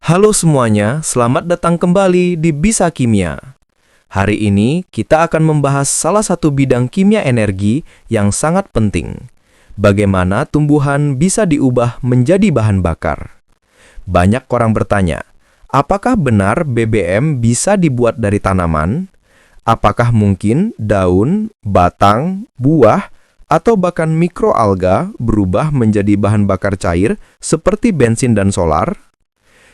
Halo semuanya, selamat datang kembali di Bisa Kimia. Hari ini kita akan membahas salah satu bidang kimia energi yang sangat penting. Bagaimana tumbuhan bisa diubah menjadi bahan bakar? Banyak orang bertanya, apakah benar BBM bisa dibuat dari tanaman? Apakah mungkin daun, batang, buah, atau bahkan mikroalga berubah menjadi bahan bakar cair seperti bensin dan solar?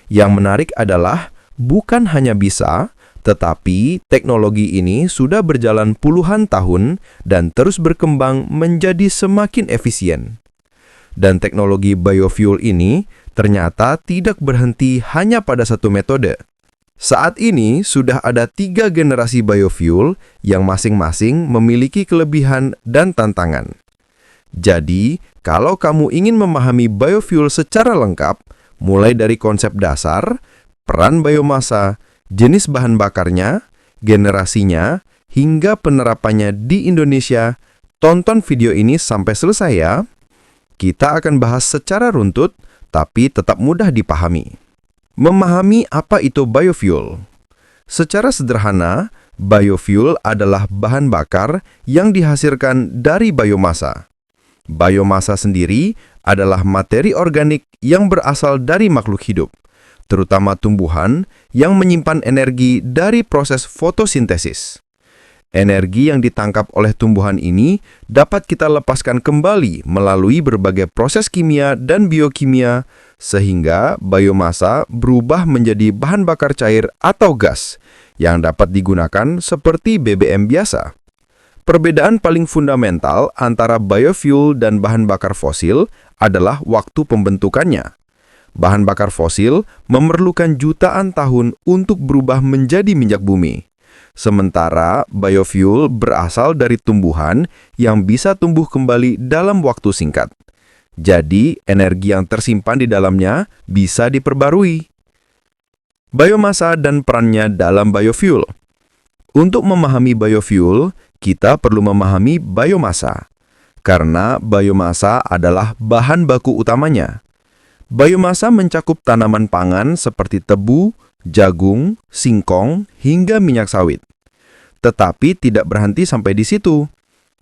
Yang menarik adalah bukan hanya bisa, tetapi teknologi ini sudah berjalan puluhan tahun dan terus berkembang menjadi semakin efisien. Dan teknologi biofuel ini ternyata tidak berhenti hanya pada satu metode. Saat ini sudah ada 3 generasi biofuel yang masing-masing memiliki kelebihan dan tantangan. Jadi, kalau kamu ingin memahami biofuel secara lengkap, mulai dari konsep dasar, peran biomasa, jenis bahan bakarnya, generasinya, hingga penerapannya di Indonesia, tonton video ini sampai selesai ya. Kita akan bahas secara runtut, tapi tetap mudah dipahami. Memahami apa itu biofuel. Secara sederhana, biofuel adalah bahan bakar yang dihasilkan dari biomasa. Biomasa sendiri adalah materi organik yang berasal dari makhluk hidup, terutama tumbuhan yang menyimpan energi dari proses fotosintesis. Energi yang ditangkap oleh tumbuhan ini dapat kita lepaskan kembali melalui berbagai proses kimia dan biokimia, sehingga biomasa berubah menjadi bahan bakar cair atau gas yang dapat digunakan seperti BBM biasa. Perbedaan paling fundamental antara biofuel dan bahan bakar fosil adalah waktu pembentukannya. Bahan bakar fosil memerlukan jutaan tahun untuk berubah menjadi minyak bumi. Sementara biofuel berasal dari tumbuhan yang bisa tumbuh kembali dalam waktu singkat. Jadi, energi yang tersimpan di dalamnya bisa diperbarui. Biomasa dan perannya dalam biofuel. Untuk memahami biofuel, kita perlu memahami biomasa, karena biomasa adalah bahan baku utamanya. Biomasa mencakup tanaman pangan seperti tebu, jagung, singkong, hingga minyak sawit. Tetapi tidak berhenti sampai di situ.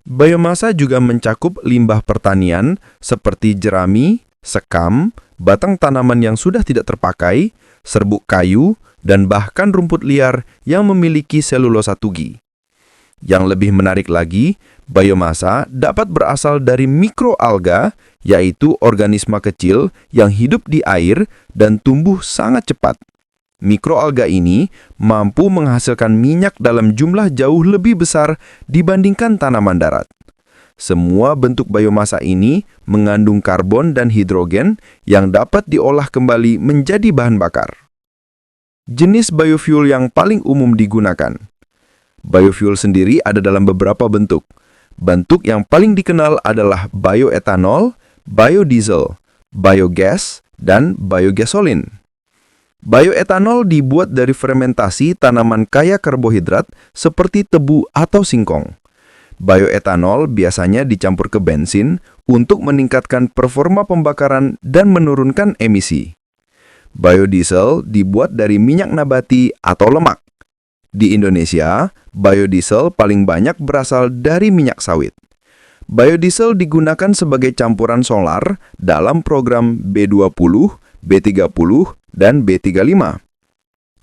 Biomasa juga mencakup limbah pertanian seperti jerami, sekam, batang tanaman yang sudah tidak terpakai, serbuk kayu, dan bahkan rumput liar yang memiliki selulosa tugi. Yang lebih menarik lagi, biomasa dapat berasal dari mikroalga, yaitu organisme kecil yang hidup di air dan tumbuh sangat cepat. Mikroalga ini mampu menghasilkan minyak dalam jumlah jauh lebih besar dibandingkan tanaman darat. Semua bentuk biomasa ini mengandung karbon dan hidrogen yang dapat diolah kembali menjadi bahan bakar. Jenis biofuel yang paling umum digunakan. Biofuel sendiri ada dalam beberapa bentuk. Bentuk yang paling dikenal adalah bioetanol, biodiesel, biogas, dan biogasolin. Bioetanol dibuat dari fermentasi tanaman kaya karbohidrat seperti tebu atau singkong. Bioetanol biasanya dicampur ke bensin untuk meningkatkan performa pembakaran dan menurunkan emisi. Biodiesel dibuat dari minyak nabati atau lemak. Di Indonesia, biodiesel paling banyak berasal dari minyak sawit. Biodiesel digunakan sebagai campuran solar dalam program B20, B30, dan B35.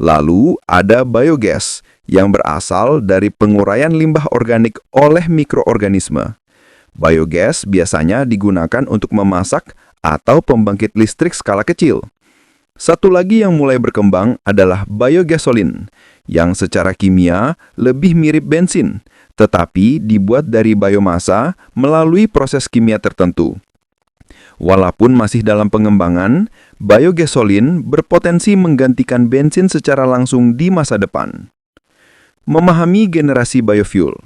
Lalu ada biogas yang berasal dari penguraian limbah organik oleh mikroorganisme. Biogas biasanya digunakan untuk memasak atau pembangkit listrik skala kecil. Satu lagi yang mulai berkembang adalah biogasolin, yang secara kimia lebih mirip bensin, tetapi dibuat dari biomasa melalui proses kimia tertentu. Walaupun masih dalam pengembangan, biogasolin berpotensi menggantikan bensin secara langsung di masa depan. Memahami generasi biofuel.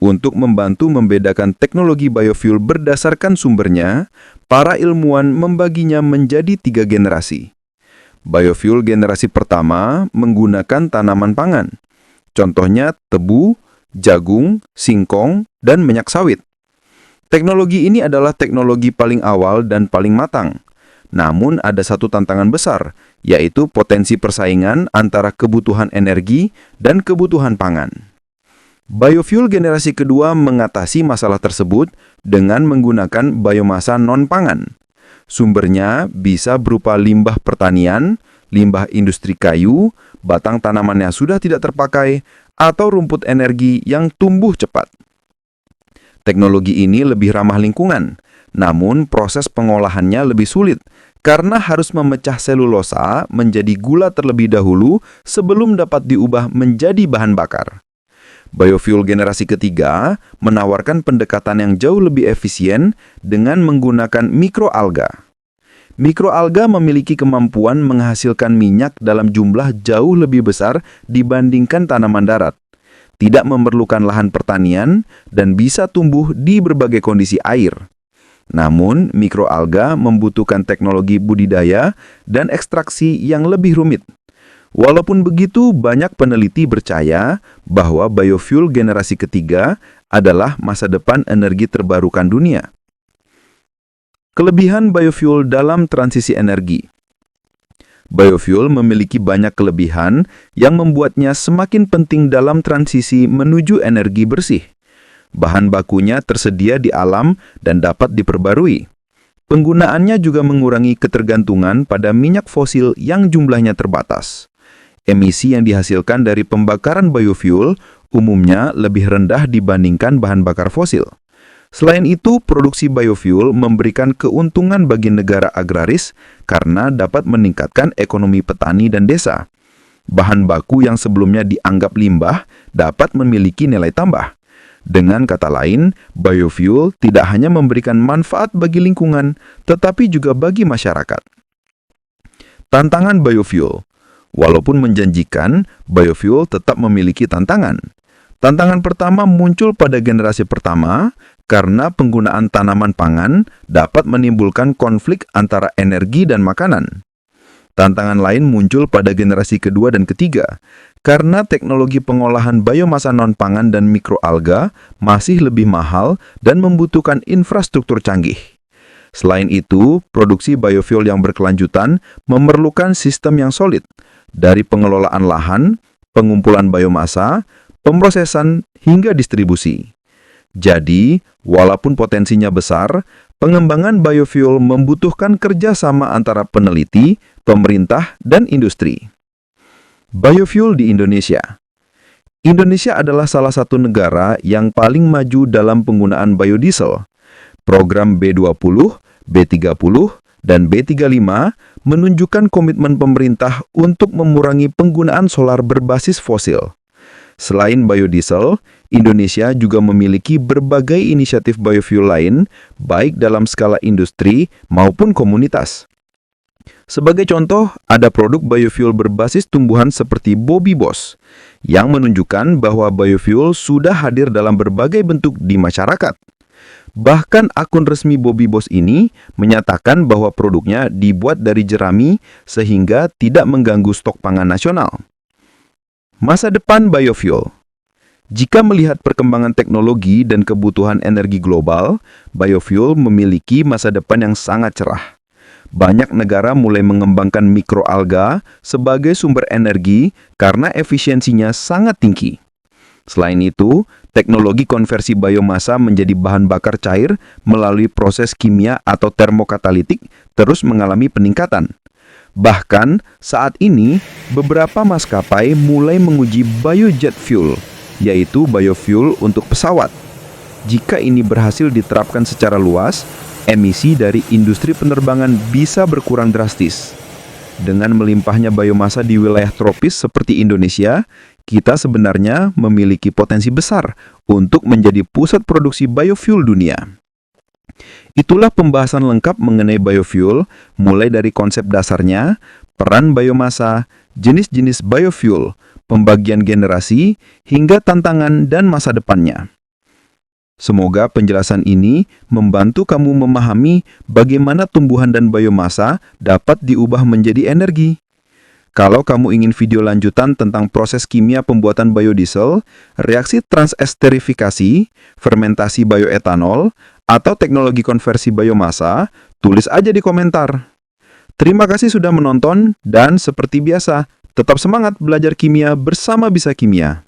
Untuk membantu membedakan teknologi biofuel berdasarkan sumbernya, para ilmuwan membaginya menjadi 3 generasi. Biofuel generasi pertama menggunakan tanaman pangan. Contohnya tebu, jagung, singkong, dan minyak sawit. Teknologi ini adalah teknologi paling awal dan paling matang. Namun ada satu tantangan besar, yaitu potensi persaingan antara kebutuhan energi dan kebutuhan pangan. Biofuel generasi kedua mengatasi masalah tersebut dengan menggunakan biomasa non-pangan. Sumbernya bisa berupa limbah pertanian, limbah industri kayu, batang tanaman yang sudah tidak terpakai, atau rumput energi yang tumbuh cepat. Teknologi ini lebih ramah lingkungan, namun proses pengolahannya lebih sulit karena harus memecah selulosa menjadi gula terlebih dahulu sebelum dapat diubah menjadi bahan bakar. Biofuel generasi ketiga menawarkan pendekatan yang jauh lebih efisien dengan menggunakan mikroalga. Mikroalga memiliki kemampuan menghasilkan minyak dalam jumlah jauh lebih besar dibandingkan tanaman darat, tidak memerlukan lahan pertanian, dan bisa tumbuh di berbagai kondisi air. Namun, mikroalga membutuhkan teknologi budidaya dan ekstraksi yang lebih rumit. Walaupun begitu, banyak peneliti percaya bahwa biofuel generasi ketiga adalah masa depan energi terbarukan dunia. Kelebihan biofuel dalam transisi energi. Biofuel memiliki banyak kelebihan yang membuatnya semakin penting dalam transisi menuju energi bersih. Bahan bakunya tersedia di alam dan dapat diperbarui. Penggunaannya juga mengurangi ketergantungan pada minyak fosil yang jumlahnya terbatas. Emisi yang dihasilkan dari pembakaran biofuel umumnya lebih rendah dibandingkan bahan bakar fosil. Selain itu, produksi biofuel memberikan keuntungan bagi negara agraris karena dapat meningkatkan ekonomi petani dan desa. Bahan baku yang sebelumnya dianggap limbah dapat memiliki nilai tambah. Dengan kata lain, biofuel tidak hanya memberikan manfaat bagi lingkungan, tetapi juga bagi masyarakat. Tantangan biofuel. Walaupun menjanjikan, biofuel tetap memiliki tantangan. Tantangan pertama muncul pada generasi pertama karena penggunaan tanaman pangan dapat menimbulkan konflik antara energi dan makanan. Tantangan lain muncul pada generasi kedua dan ketiga karena teknologi pengolahan biomasa non-pangan dan mikroalga masih lebih mahal dan membutuhkan infrastruktur canggih. Selain itu, produksi biofuel yang berkelanjutan memerlukan sistem yang solid, dari pengelolaan lahan, pengumpulan biomasa, pemrosesan, hingga distribusi. Jadi, walaupun potensinya besar, pengembangan biofuel membutuhkan kerjasama antara peneliti, pemerintah, dan industri. Biofuel di Indonesia. Indonesia adalah salah satu negara yang paling maju dalam penggunaan biodiesel. Program B20, B30, dan B35 menunjukkan komitmen pemerintah untuk mengurangi penggunaan solar berbasis fosil. Selain biodiesel, Indonesia juga memiliki berbagai inisiatif biofuel lain, baik dalam skala industri maupun komunitas. Sebagai contoh, ada produk biofuel berbasis tumbuhan seperti Bobibos, yang menunjukkan bahwa biofuel sudah hadir dalam berbagai bentuk di masyarakat. Bahkan akun resmi Bobibos ini menyatakan bahwa produknya dibuat dari jerami sehingga tidak mengganggu stok pangan nasional. Masa depan biofuel. Jika melihat perkembangan teknologi dan kebutuhan energi global, biofuel memiliki masa depan yang sangat cerah. Banyak negara mulai mengembangkan mikroalga sebagai sumber energi karena efisiensinya sangat tinggi. Selain itu, teknologi konversi biomasa menjadi bahan bakar cair melalui proses kimia atau termokatalitik terus mengalami peningkatan. Bahkan, saat ini, beberapa maskapai mulai menguji biojet fuel, yaitu biofuel untuk pesawat. Jika ini berhasil diterapkan secara luas, emisi dari industri penerbangan bisa berkurang drastis. Dengan melimpahnya biomasa di wilayah tropis seperti Indonesia, kita sebenarnya memiliki potensi besar untuk menjadi pusat produksi biofuel dunia. Itulah pembahasan lengkap mengenai biofuel, mulai dari konsep dasarnya, peran biomasa, jenis-jenis biofuel, pembagian generasi, hingga tantangan dan masa depannya. Semoga penjelasan ini membantu kamu memahami bagaimana tumbuhan dan biomasa dapat diubah menjadi energi. Kalau kamu ingin video lanjutan tentang proses kimia pembuatan biodiesel, reaksi transesterifikasi, fermentasi bioetanol, atau teknologi konversi biomasa, tulis aja di komentar. Terima kasih sudah menonton, dan seperti biasa, tetap semangat belajar kimia bersama Bisa Kimia.